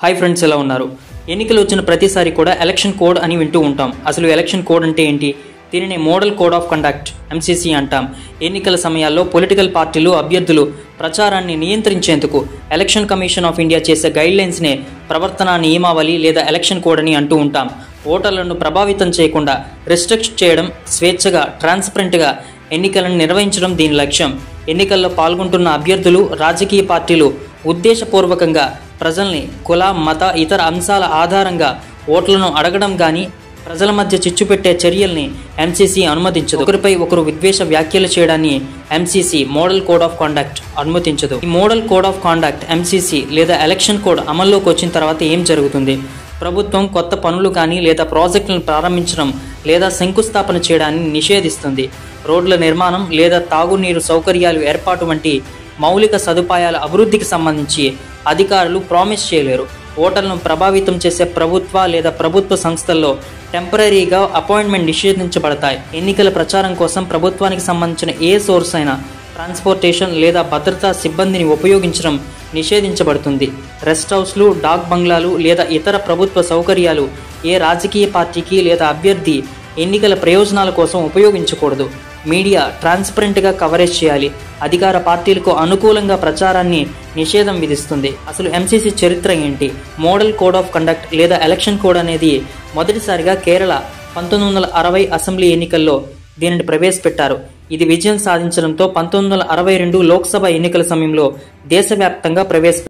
Hi friends, ఎలా ఉన్నారు? ఎన్నికలు వచ్చిన ప్రతిసారి కూడా ఎలక్షన్ కోడ్ అని వింటూ ఉంటాం. అసలు ఎలక్షన్ కోడ్ అంటే ఏంటి? దీనిని model code of conduct MCC అంటాం. ఎన్నికల సమయాల్లో పొలిటికల్ పార్టీలు అభ్యర్థులు ప్రచారాన్ని నియంత్రించేందుకు ఎలక్షన్ కమిషన్ ఆఫ్ ఇండియా చేసే గైడ్లైన్స్నే ప్రవర్తన నియమావళి లేదా ఎలక్షన్ కోడ్ అని అంటూ ఉంటాం. ఓటర్లను ప్రభావితం చేయకుండా రిస్ట్రిక్ట్ చేయడం, స్వేచ్ఛగా ట్రాన్స్పరెంట్గా ఎన్నికలను నిర్వహించడం దీని లక్ష్యం. ఎన్నికల్లో పాల్గొంటున్న అభ్యర్థులు, రాజకీయ పార్టీలు ఉద్దేశపూర్వకంగా ప్రజల్ని కుల, మత, ఇతర అంశాల ఆధారంగా ఓట్లను అడగడం కానీ ప్రజల మధ్య చిచ్చు పెట్టే చర్యల్ని ఎంసీసీ అనుమతించదు. ఒకరిపై ఒకరు విద్వేష వ్యాఖ్యలు చేయడాన్ని MCC model code of conduct అనుమతించదు. ఈ model code of conduct MCC లేదా ఎలక్షన్ కోడ్ అమల్లోకి వచ్చిన తర్వాత ఏం జరుగుతుంది? ప్రభుత్వం కొత్త పనులు కానీ లేదా ప్రాజెక్టులను ప్రారంభించడం లేదా శంకుస్థాపన చేయడాన్ని నిషేధిస్తుంది. రోడ్ల నిర్మాణం లేదా తాగునీరు సౌకర్యాలు ఏర్పాటు వంటి మౌలిక సదుపాయాల అభివృద్ధికి సంబంధించి అధికారులు ప్రామిస్ చేయలేరు. ఓటర్లను ప్రభావితం చేసే ప్రభుత్వ లేదా ప్రభుత్వ సంస్థల్లో టెంపరీగా అపాయింట్మెంట్ నిషేధించబడతాయి. ఎన్నికల ప్రచారం కోసం ప్రభుత్వానికి సంబంధించిన ఏ సోర్స్ అయినా ట్రాన్స్పోర్టేషన్ లేదా భద్రతా సిబ్బందిని ఉపయోగించడం నిషేధించబడుతుంది. రెస్ట్ హౌస్లు, డాక్ బంగ్లాలు లేదా ఇతర ప్రభుత్వ సౌకర్యాలు ఏ రాజకీయ పార్టీకి లేదా అభ్యర్థి ఎన్నికల ప్రయోజనాల కోసం ఉపయోగించకూడదు. మీడియా ట్రాన్స్పరెంట్గా కవరేజ్ చేయాలి. అధికార పార్టీలకు అనుకూలంగా ప్రచారాన్ని నిషేధం విధిస్తుంది. అసలు ఎంసీసీ చరిత్ర ఏంటి? మోడల్ కోడ్ ఆఫ్ కండక్ట్ లేదా ఎలక్షన్ కోడ్ అనేది మొదటిసారిగా కేరళ 1960 అసెంబ్లీ ఎన్నికల్లో దీనిని ప్రవేశపెట్టారు. ఇది విజయం సాధించడంతో 1962 లోక్సభ ఎన్నికల సమయంలో దేశవ్యాప్తంగా ప్రవేశపెట్టారు.